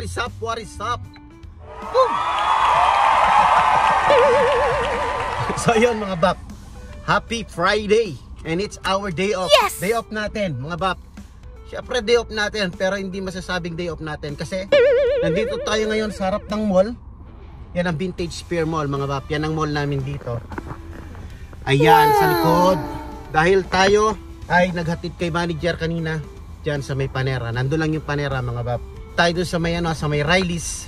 What is up? What is up? Boom! So yun mga bap, happy Friday. And it's our day off. Yes! Day off natin mga bap. Siyempre day off natin, pero hindi masasabing day off natin kasi nandito tayo ngayon sa harap ng mall. Yan ang Vintage Pier Mall mga bap. Yan ang mall namin dito. Ayan, wow, sa likod. Dahil tayo ay naghatid kay manager kanina dyan sa may Panera. Nandun lang yung Panera mga bap. Tayo dun sa may, sa may Riley's.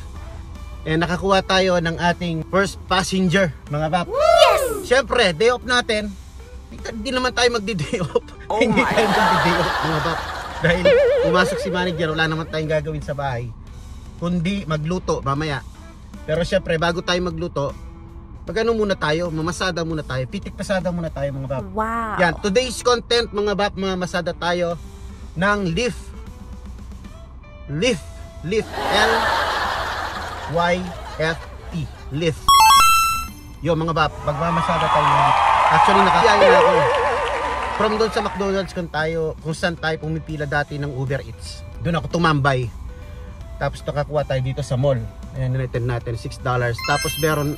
Nakakuha tayo ng ating first passenger mga bap. Yes! Siyempre, day off natin. Hindi naman tayo magdi-day off. Oh hindi my tayo magdi-day off mga bap. Dahil pumasok si manager, wala naman tayong gagawin sa bahay kundi magluto mamaya. Pero syempre, bago tayo magluto, magano muna tayo, mamasada muna tayo, pitik pasada muna tayo mga bap. Wow! Yan, today's content mga bap, mamasada tayo ng Lyft. L-Y-F-T. Lyft. Yo mga bap, magmamasada tayo ng Lyft. Actually, nakakaya na ako. From doon sa McDonald's kung saan tayo pumipila dati ng Uber Eats. Doon ako tumambay. Tapos nakakuha tayo dito sa mall. Ayan, natin $6. Tapos meron,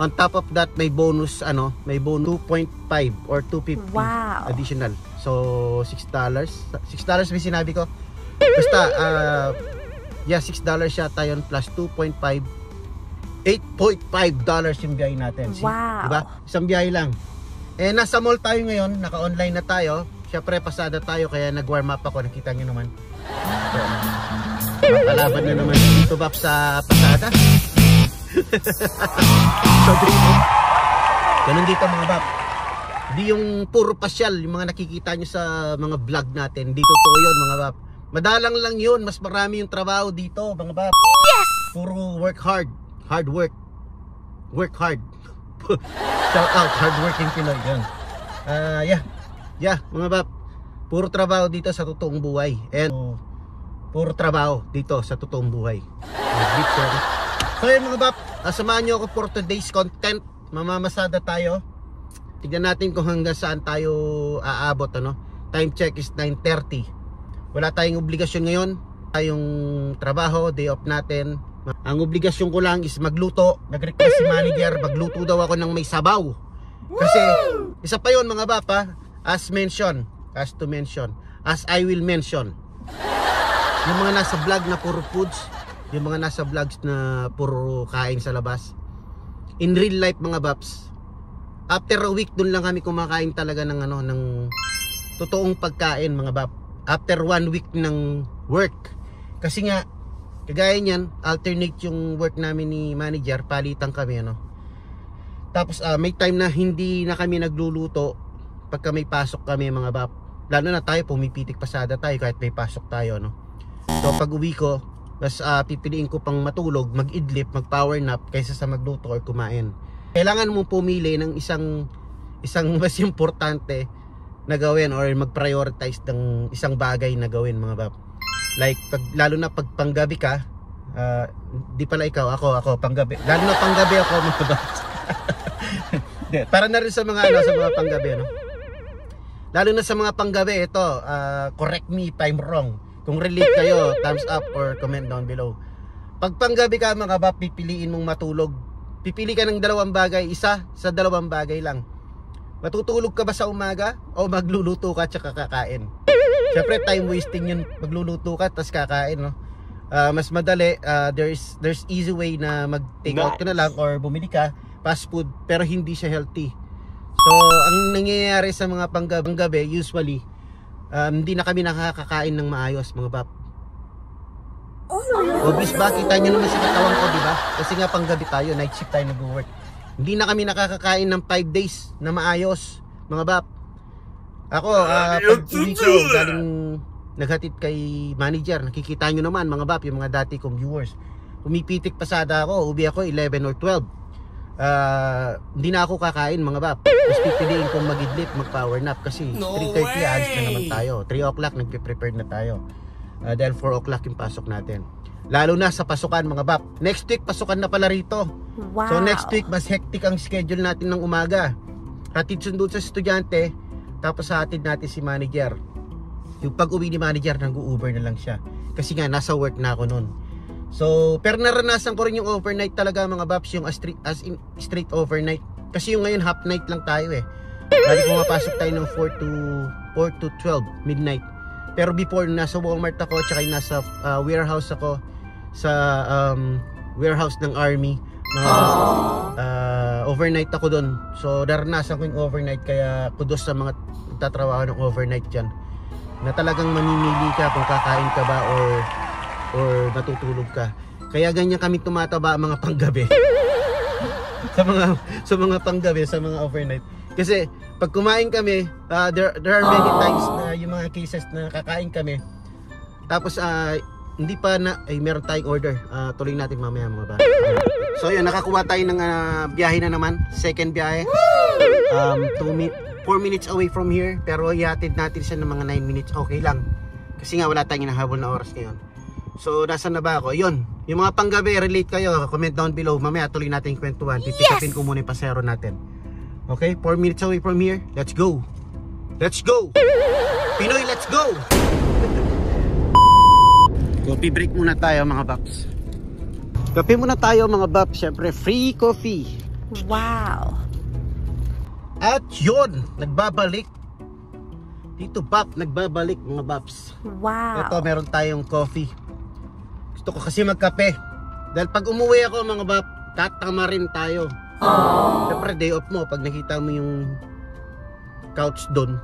on top of that, may bonus, may bonus 2.5 or 2.50 wow, additional. So, $6. $6 may sinabi ko. Basta, yeah, $6 yata yun plus 2.5. $8.5 yung biyahe natin. See? Wow. Diba? Isang biyahe lang. Nasa mall tayo ngayon, naka-online na tayo. Siyempre, pasada tayo, kaya nag-warm up ako. Nakita nyo naman. Makalaban na naman dito bap sa pasada. So, ganun dito mga bap. Hindi yung puro pasyal, yung mga nakikita nyo sa mga vlog natin. Hindi totoo yun mga bap. Madalang lang yun, mas marami yung trabaho dito mga bap. Yes! Puro work hard. Hard work. Work hard. Shout out, hardworking Pinoy. Yeah, mga bap. Puro trabaho dito sa totoong buhay. And puro trabaho dito sa totoong buhay. So yun mga bap, samahan nyo ako for today's content. Mamamasada tayo. Tignan natin kung hanggang saan tayo aabot. Time check is 9:30. Wala tayong obligasyon ngayon. Tayong trabaho, day off natin. Ang obligasyon ko lang is magluto. Nag-request si manager, magluto daw ako ng may sabaw. Kasi, isa pa yun mga bapa, as to mention, as I will mention. Yung mga nasa vlog na puro foods, yung mga nasa vlogs na puro kain sa labas. In real life mga baps, after a week dun lang kami kumakain talaga ng ng totoong pagkain mga bap. After 1 week ng work. Kasi nga, kagaya niyan, alternate yung work namin ni manager, palitan kami Tapos may time na hindi na kami nagluluto pagka may pasok kami mga bap. Lalo na tayo, pumipitik pasada tayo kahit may pasok tayo So pag uwi ko, mas pipiliin ko pang matulog, mag-idlip, mag-power nap kaysa sa magluto or kumain. Kailangan mong pumili ng isang mas importante na gawin or mag-prioritize ng isang bagay na gawin mga bap. Like, lalo na pag panggabi ka, di pala ikaw, ako panggabi. Lalo na panggabi ako mga bap. Para na rin sa mga sa mga panggabi Lalo na sa mga panggabi, ito, correct me if I'm wrong. Kung relate kayo, thumbs up or comment down below. Pag panggabi ka mga bap, pipiliin mong matulog. Pipili ka ng dalawang bagay, isa sa dalawang bagay lang. Matutulog ka ba sa umaga o magluluto ka tsaka kakain? Siyempre time wasting yun, magluluto ka tapos kakain mas madali, there's easy way na mag take out ka na lang or bumili ka fast food pero hindi siya healthy. So ang nangyayari sa mga panggabi usually hindi na kami nakakakain ng maayos mga bap. Obvious ba? Kita nyo naman sa katawan ko, diba? Kasi nga panggabi tayo, night shift tayo nag-work. Hindi na kami nakakakain ng 5 days na maayos mga bap. Ako, pag uwi ko, galing naghatid kay manager, nakikita nyo naman mga bap, yung mga dati kong viewers. Pumipitik pasada ako, uwi ako 11 or 12. Hindi na ako kakain mga bap. Tapos pipiliin kong mag-idlip, mag-power nap kasi 3:30 alis na naman tayo. 3 o'clock nagpe-prepare na tayo. Dahil 4 o'clock yung pasok natin. Lalo na sa pasukan mga bap. Next week pasukan na pala rito. Wow. So next week mas hectic ang schedule natin ng umaga. Hatid sundo sa estudyante, tapos hatid natin si manager. Yung pag uwi ni manager, nag-Uber na lang siya. Kasi nga nasa work na ako noon. So, pero naranasan ko rin yung overnight talaga mga Baps, yung as in straight overnight. Kasi yung ngayon half night lang tayo eh. Bali pumapasok tayo ng 4 to 12 midnight. Pero before, nasa Walmart ako, tsaka nasa warehouse ako sa warehouse ng army. Overnight ako doon. So naranasan ko yung overnight, kaya kudos sa mga nagtatrabaho ng overnight dyan, na talagang mamimili ka kung kakain ka ba or matutulog ka. Kaya ganyan kami tumataba mga panggabi. sa mga panggabi, sa mga overnight. Kasi pag kumain kami, there are many times na yung mga cases na kakain kami, tapos hindi pa na meron tayong order. Tuloy natin mamaya mga ba. So yun, nakakuha tayo ng biyahe na naman, second biyahe. 4 minutes away from here, pero ihatid natin siya ng mga 9 minutes. Okay lang, kasi nga wala tayong hinahabol na oras ngayon. So nasaan na ba ako? Yun, yung mga panggabi, relate kayo, comment down below. Mamaya tuloy natin yung kwentuhan. Pipikapin ko muna yung pasero natin. Okay, 4 minutes away from here. Let's go. Let's go. Pinoy, let's go. Coffee break muna tayo mga Baps. Kape muna tayo mga Baps. Siyempre free coffee. Wow. At yun, nagbabalik. Dito Bap, nagbabalik mga Baps. Wow. Ito, meron tayong coffee. Gusto ko kasi magkape. Dahil pag umuwi ako mga Bap, tatama rin tayo. Siyempre day off mo, pag nakita mo yung couch doon,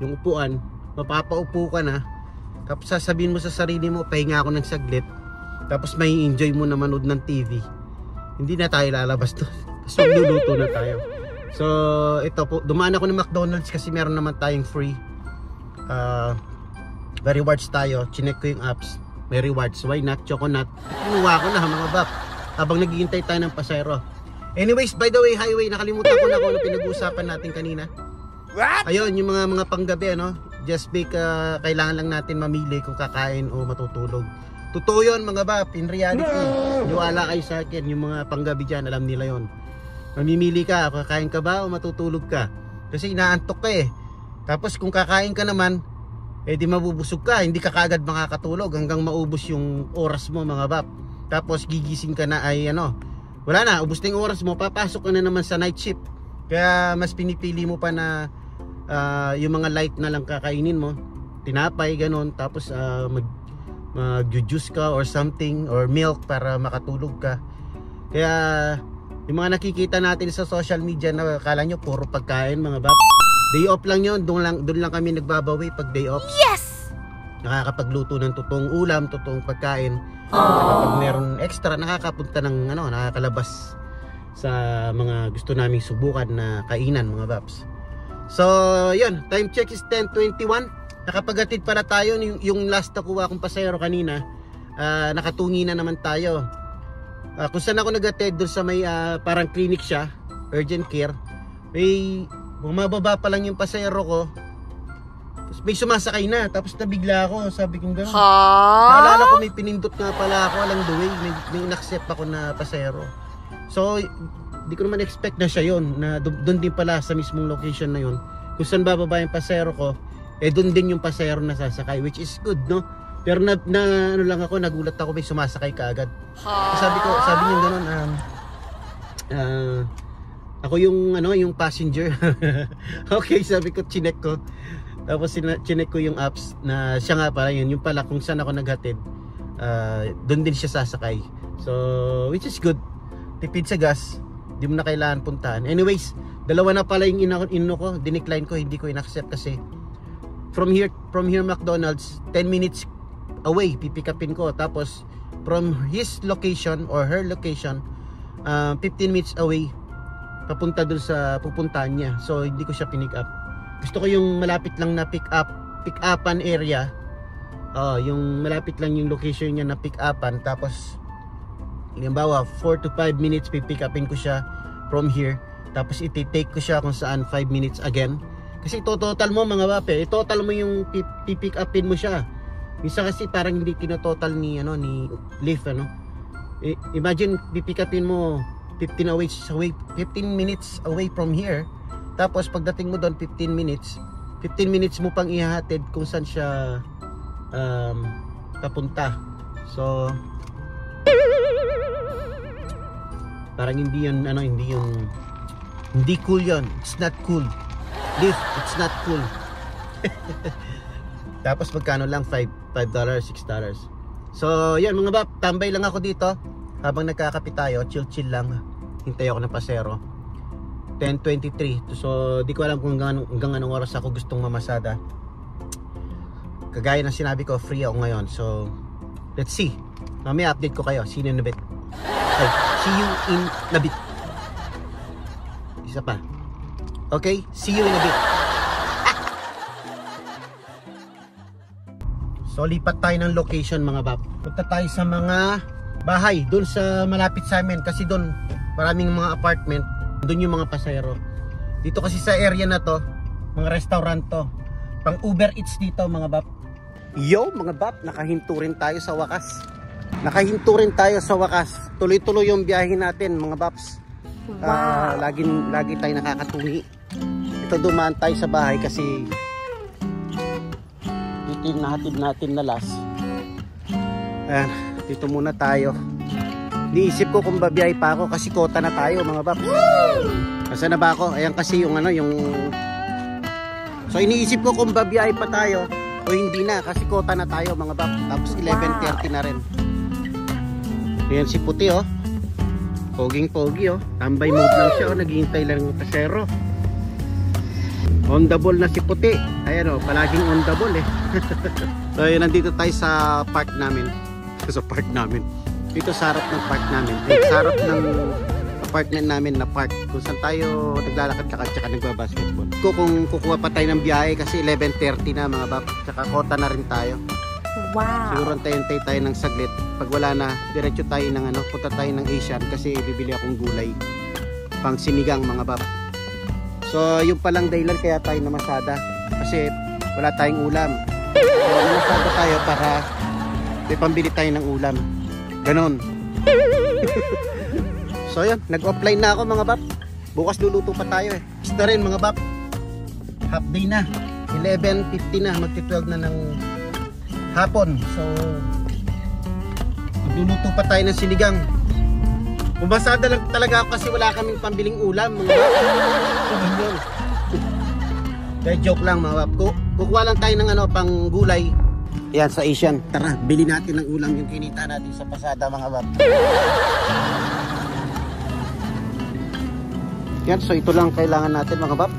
yung upuan, mapapaupo ka na, tapos sasabihin mo sa sarili mo, pahinga ako ng saglit, tapos may enjoy mo na manood ng TV, hindi na tayo lalabas doon. So magluluto na tayo. So ito po, dumaan ako ng McDonald's kasi meron naman tayong free may rewards tayo. Chinek ko yung apps, may rewards, why not, choconut. Kinuha ko na mga Bap habang naghihintay tayo ng pasero. Anyways, by the way, highway, nakalimutan ko na kung ano pinag-uusapan natin kanina. Ayun, yung mga panggabi, ano, just bake, kailangan lang natin mamili kung kakain o matutulog. Totoo yun mga Bap, in reality. Niwala kayo sa akin, yung mga panggabi dyan, alam nila yon. Mamimili ka, kakain ka ba o matutulog ka. Kasi inaantok ka eh. Tapos kung kakain ka naman, di mabubusog ka, hindi ka kaagad makakatulog hanggang maubos yung oras mo mga Bap. Tapos gigising ka na ay wala na, ubos na yung oras mo, papasok ka na naman sa night shift. Kaya mas pinipili mo pa na yung mga light na lang kakainin mo, tinapay, ganun. Tapos mag-juice ka or something, or milk para makatulog ka. Kaya yung mga nakikita natin sa social media na akala nyo puro pagkain mga Bap, day off lang yun. Doon lang kami nagbabawi pag day off. Yes! Nakakapagluto ng totoong ulam, totoong pagkain. Kapag meron extra, nakakapunta ng nakakalabas sa mga gusto naming subukan na kainan mga Baps. So yun, time check is 10:21. Nakapagatid para tayo. Yung last na kuha kong pasahero kanina, nakatungi na naman tayo. Kung saan ako nagatid, doon sa may parang clinic siya, urgent care, may bumababa pa lang yung pasahero ko, tapos may sumasakay na, tapos nabigla ako, sabi kong gano'n. Naalala ko may pinindot nga pala ako along the way, may in-accept ako na pasahero. So di ko naman expect na siya yun, na doon din pala sa mismong location na yun, kung saan bababa yung pasahero ko, doon din yung pasahero na sasakay, which is good, no? Pero ano lang ako, nagulat ako, may sumasakay kaagad. Sabi niya gano'n, ako yung passenger. Okay, sabi ko, chinek ko. Tapos chinek ko yung apps na siya nga pala yun, yung pala kung saan ako naghatid, doon din siya sasakay. So which is good, tipid sa gas, di mo na kailangan puntahan. Anyways, dalawa na pala yung ino ko, dinecline ko, hindi ko in-accept kasi from here McDonald's 10 minutes away, pipikapin ko. Tapos from his location or her location 15 minutes away, papunta dun sa pupuntahan niya. So hindi ko siya pinick up. Gusto ko yung malapit lang na pick-upan area. Yung malapit lang yung location niya na pick-upan. Tapos halimbawa 4 to 5 minutes pipick upin ko siya from here. Tapos iti-take ko siya kung saan 5 minutes again. Kasi total mo mga Bape, total mo yung pipick upin mo siya. Minsan kasi parang hindi tinototal ni Lyft, Imagine pipick upin mo 15 minutes away from here. Tapos pagdating mo doon 15 minutes mo pang ihahatid kung saan siya papunta. So Parang hindi yun, ano, hindi cool yun. It's not cool. This, it's not cool. Tapos magkano lang? $5, $6. So, yan mga bab, tambay lang ako dito. Habang nagkakape tayo, chill lang. Hintay ako ng pasero. 10:23. So, di ko alam kung hanggang anong oras ako gustong mamasada. Kagaya ng sinabi ko, free ako ngayon. So, let's see. Mamaya update ko kayo. See you in a bit. Ay, see you in a bit. Isa pa. Okay? See you in a bit. So, lipat tayo ng location mga bab. Punta tayo sa mga bahay. Doon sa malapit sa amin. Kasi doon, maraming mga apartment. Doon yung mga pasahero. Dito kasi sa area na to, mga restaurant to. Pang Uber Eats dito mga bab. Yo mga bab, nakahinto rin tayo sa wakas. Tuloy-tuloy yung biyahe natin mga babs. Wow. Lagi tayo nakakatungi. Ito dumaan tayo sa bahay kasi nahatid natin na last. Ayan, dito muna tayo. Niisip ko kung babiyahe pa ako kasi kota na tayo mga babs. Kasi na ba ako? Ayan kasi yung ano, yung... So iniisip ko kung babiyahe pa tayo o hindi na kasi kota na tayo mga babs. Tapos 11:30 na rin. Ayan si puti oh. Poging-pogi oh. Tambay mode lang siya oh. Naghihintay lang ng pasero. On the ball na si puti. Ayan oh, palaging on the ball eh. So yun, nandito tayo sa park namin. Sa park namin. Dito sa harap ng park namin. Sa harap ng apartment namin na park. Kung saan tayo naglalakad-lakad tsaka nagbabasketball. Kung kukuha pa tayo ng biyahe kasi 11:30 na mga bab. Tsaka kota na rin tayo. Wow. Siguro antay-antay tayo ng saglit. Pag wala na, diretso tayo ng ano, punta tayo ng Asian kasi bibili akong gulay. Pang sinigang mga bab. So, yung palang dahilan kaya tayo namasada. Kasi wala tayong ulam. So, namasada tayo para may pambili tayo ng ulam. Ganon. So, yun. Nag-offline na ako mga bab. Bukas luluto pa tayo eh. Basta rin mga bab. Half day na. 11:50 na. Magti-12 na ng hapon. So, magluluto pa tayo ng sinigang. Bumasada lang talaga ako kasi wala kaming pambiling ulam mga bab. Kaya joke lang mga bab. Kukuha lang tayo ng ano, pang gulay. Yan sa Asian. Tara, bili natin ng ulam yung kinita natin sa pasada mga bab. Yan, so ito lang kailangan natin mga bab.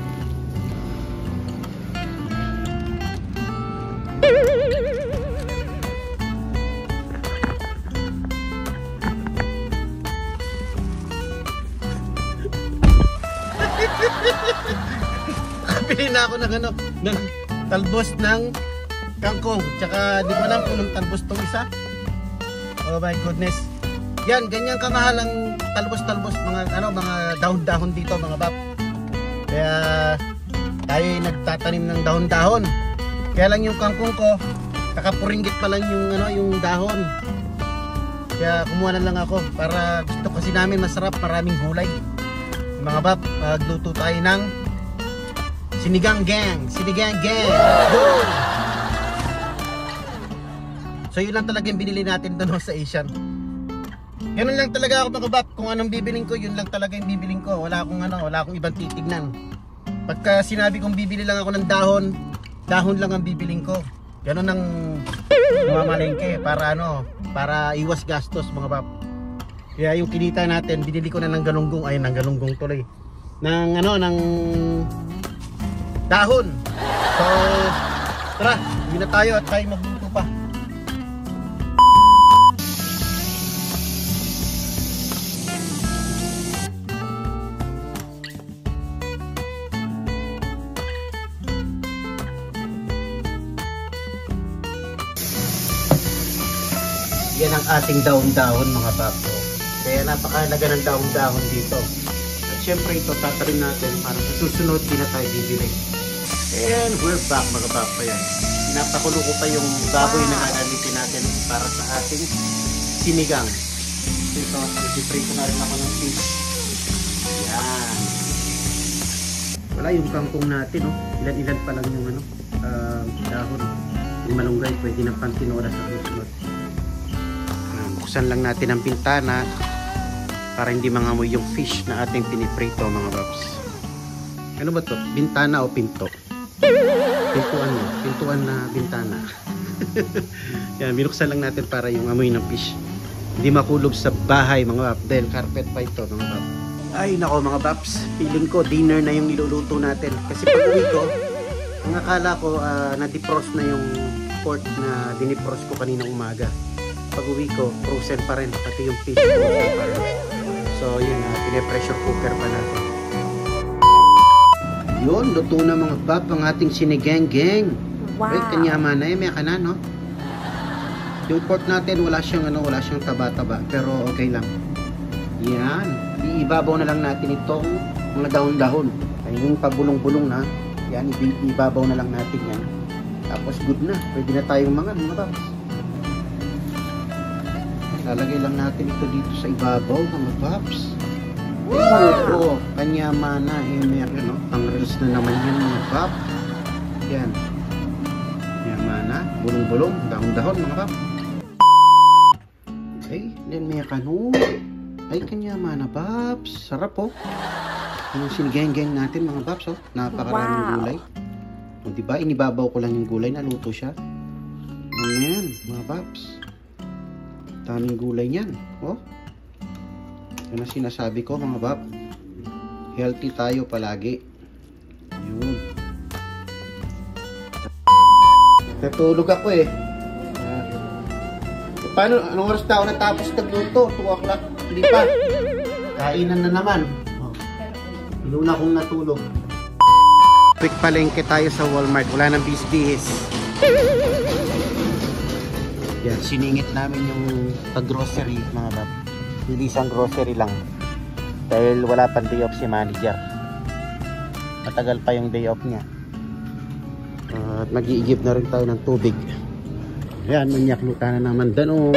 Nakabili na ako ng ano, ng talbos ng kangkong. Tsaka di ko alam kung anong talbos tong isa. Oh my goodness. Yan, ganyan kamahal ang talbos-talbos, mga ano, mga dahon-dahon dito mga bab. Kaya tayo ay nagtatanim ng dahon-dahon. Kaya lang yung kangkong ko, kakapuringgit pa lang yung ano, yung dahon. Kaya kumuha na lang ako para gusto kasi namin masarap, maraming gulay. Mga bab, magluto tayo ng sinigang gang. Go! So yun lang talaga yung binili natin doon sa Asian. Ganun lang talaga ako mga bab. Kung anong bibiling ko, yun lang talaga yung bibiling ko. Wala akong ibang titignan. Pagka sinabi kong bibili lang ako ng dahon, dahon lang ang bibiling ko. Ganun ang mamalengke para ano, para iwas gastos mga bab. Kaya yung kinita natin, binili ko na ng galunggong, ay ng galunggong tuloy. Ng ano, ng dahon. So, tara, hindi na tayo at tayo magluto pa. Yan ang ating dahon-dahon mga papo. Kaya napakahalaga ng dahon-dahon dito. At syempre ito tatarin natin para sa susunod din na tayo bibili. And we're back mga papo yan. Pinapakulo ko pa yung baboy na gagamitin natin para sa ating sinigang. Ito, i-spray ko na rin ako ng fish. Yan. Wala yung kangkong natin, oh. Ilan-ilan pa lang yung ano, dahon. Yung malunggay, pwede na pang tinola sa susunod. Buksan lang natin ang bintana para hindi mangamoy yung fish na ating piniprito mga paps. Ano ba to? Bintana o pinto? Pintuan mo. Pintuan na bintana. Yan, binuksan lang natin para yung amoy ng fish hindi makulob sa bahay mga paps. Dahil carpet pa ito mga paps. Ay nako mga paps, feeling ko dinner na yung niluluto natin. Kasi pag uwi ko, ang akala ko na-defrost na yung pork na dinifrost ko kaninang umaga. Pag uwi ko, frozen pa rin. Pati yung fish frozen pa rin. So yun, pine-pressure cooker pa natin. Yun, luto na mga pap ang ating sinigang-gang. Wow. Right, kanyama na may ka na, no? Yung pork natin, wala siyang taba-taba. Pero okay lang. Yan. Iibabaw na lang natin itong mga dahon-dahon. Ay, yung pabulong-bulong na. Yan, ibabaw na lang natin yan. Tapos good na. Pwede na tayong mga paps. Lalagay lang natin ito dito sa ibabaw mga paps. Wow! Kanyama na. May pang reels na naman yan mga pap. Yan. Kanyama na. Bulong-bulong. Dahon-dahon mga pap. Ay, then may kanu. Ay, kanyama na paps. Sarap po. Yung sinigang-gang natin mga paps. Napakaraming gulay. O diba, inibabaw ko lang yung gulay. Naluto siya. Ayan, mga paps. Daming gulay niyan. Oh. Yan ang sinasabi ko mga bab. Healthy tayo palagi. Yun. Natulog ako eh. Paano? Anong oras na ako natapos nagluto? 2 o'clock. Hindi pa. Kainan na naman. Inuna kong natulog. Quick palengke tayo sa Walmart. Wala nang bis-bis. Yan. Siningit namin yung pag-grocery mga bab. Bilisang grocery lang dahil wala pang day off si manager. Matagal pa yung day off niya. At mag-iigib na rin tayo ng tubig. Ayan, manyakluta na naman danong.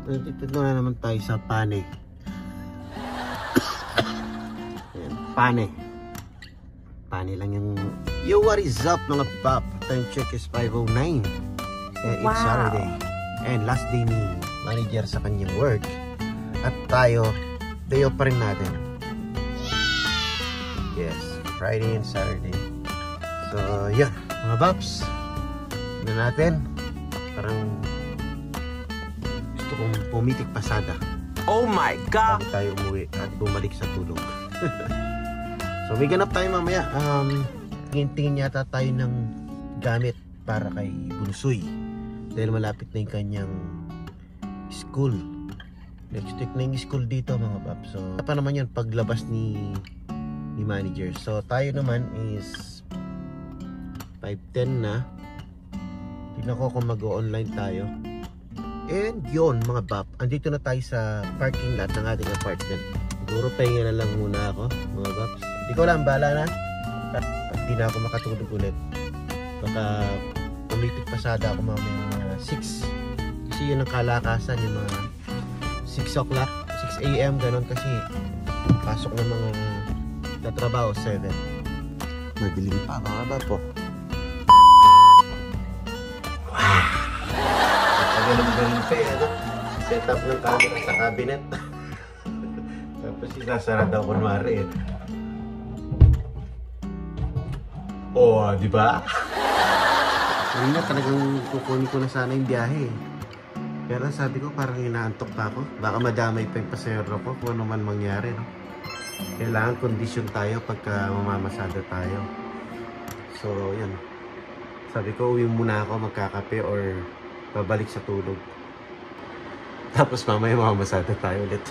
Dito na naman tayo sa pane. Ayan, pane. Pane lang yung... Yo, what is up mga pop? Time check is 5:09. It's Wow. Saturday. And last day ni manager sa kanyang work. At tayo, day off pa rin natin. Yes, Friday and Saturday. So, yeah, mga paps. Tignan natin. Parang gusto kong pumitik pasada. Oh my God! Bago tayo umuwi at bumalik sa tulog. So may ganap tayo mamaya. Tingin yata tayo ng gamit para kay Bunsoy. Dahil malapit na yung kanyang school. Next week na yung school dito mga pap. So pa naman yun paglabas ni manager. So tayo naman is 5:10 na. Tignan ko kung mag-o-online tayo. And yun mga pap. Andito na tayo sa parking lot ng ating apartment. Siguro pahinga na lang muna ako mga paps. Hindi ko alam, bahala na. Pag di na ako makatulog ulit, baka pumitik pasada ako mamaya mga 6. Kasi yun ang kalakasan, yung mga 6 o'clock, 6 a.m. ganon kasi pasok ng mga tatrabaho 7. Madilim pa mga babo. Wow! Galing pa eh, set up ng camera sa cabinet. Tapos sinasara daw kunwari eh. Oh, di ba? Hindi na talagang kukunin ko na sana yung biyahe. Kaya lang sabi ko parang inaantok pa ako. Baka madamay pa yung pasayro ko kung ano man mangyari. No? Kailangan kondisyon tayo pagka mamamasada tayo. So, yun. Sabi ko uwi muna ako magkakape or babalik sa tulog. Tapos mamaya mamamasada tayo ulit.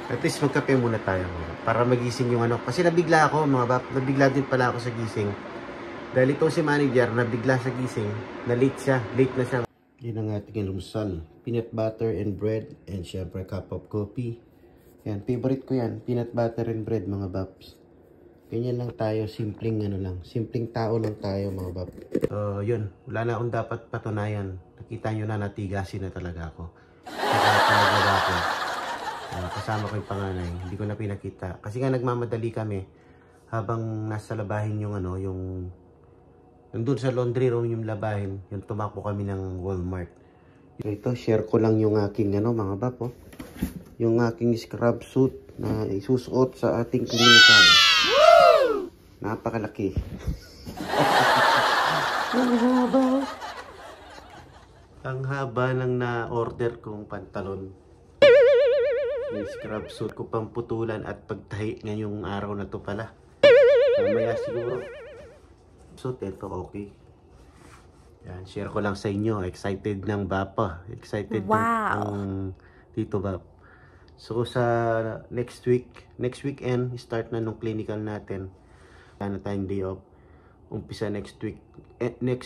At least magkape muna tayo para magising yung ano. Kasi nabigla ako mga bap. Nabigla din pala ako sa gising. Dahil ito si manager nabigla sa gising. Na late siya. Late na siya. Yun ang ating almusal. Peanut butter and bread. And syempre cup of coffee. Yan. Favorite ko yan. Peanut butter and bread mga baps. Ganyan lang tayo. Simpleng ano lang. Simpleng tao lang tayo mga bap. Yun. Wala na akong dapat patunayan. Nakita nyo na natigasin na talaga ako. Nakakalaga ako. Kasama ko yung panganay, hindi ko na pinakita kasi nga nagmamadali kami habang nasa labahin yung ano, yung Nandun sa laundry room yung labahin, yung tumakbo kami ng Walmart. Ito, share ko lang yung aking mga bab, oh. Yung aking scrub suit na isusuot sa ating clinical. Napakalaki. Ang haba ng na-order kong pantalon. May scrub suit ko pang putulan at pagtahi ngayong araw na to pala. Mamaya siguro. Suit, ito okay. Yan, share ko lang sa inyo. Excited ng Bapa. Excited ng Tito Bap. So sa next weekend, start na nung clinical natin. Wala na tayong day off. Umpisa next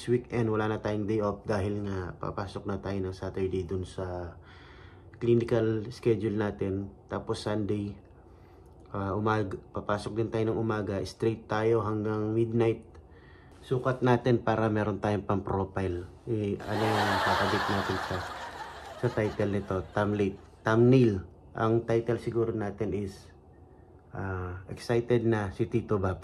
weekend, wala na tayong day off dahil nga papasok na tayo ng Saturday dun sa clinical schedule natin. Tapos Sunday, papasok din tayo ng umaga. Straight tayo hanggang midnight. Sukat natin para meron tayong pang profile. Ano yung kakabit natin sa title nito, thumbnail. Ang title siguro natin is excited na si Tito Bap.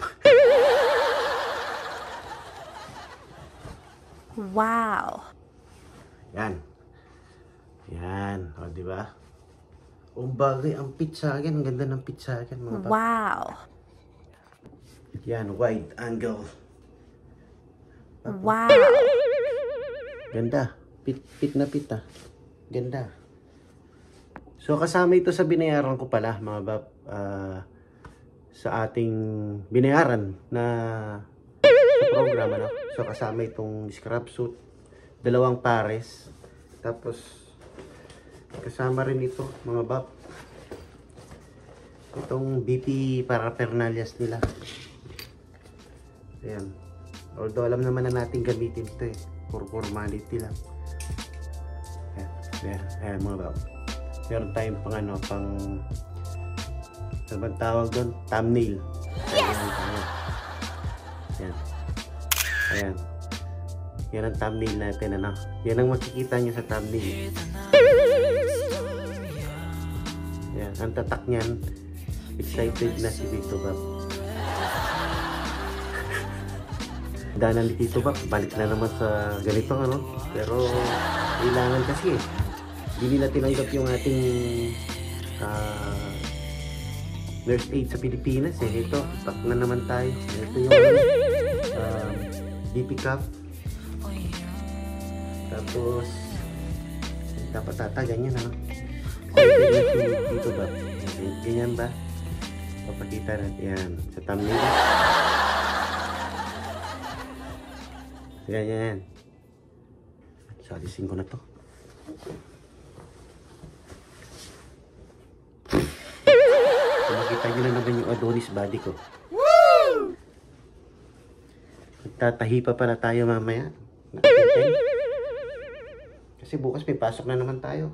Wow. Yan. O, di ba? Bagay ang pizza akin. Ang ganda ng pizza akin, mga bap. Wow. Yan, wide angle. Wow. Ganda. Pit na pit, ah. Ganda. So, kasama ito sa binayaran ko pala, mga bap. Sa ating binayaran na sa program, ano? So, kasama itong scrub suit. 2 pares. Tapos, kasama rin ito, mga bap. Itong BP paraphernalias nila. Ayan. Although, alam naman na natin gamitin ito eh. For formality lang. Ayan, mga bap. Meron tayong pang ano bang tawag doon? Thumbnail. Yes! Ayan. Yan ang thumbnail natin, ano? Yan ang makikita nyo sa thumbnail. Ayan, ang tatak niyan. Excited na si Tito Bap. Danan ni Tito Bap, balik na naman sa ganitong ano. Pero, kailangan kasi eh. Hindi nila tinanggap yung ating nurse aid sa Pilipinas eh. Ito, tak na naman tayo. Ito yung DP cup. Tapos dapat tata ganyan ano. Dito ba? Ganyan ba? Papakita natin yan sa thumbnail. Ganyan. Salisin ko na to. Makita nyo na naman yung Adonis body ko. Tatahi pa pala tayo mamaya. Kasi bukas may pasok na naman tayo.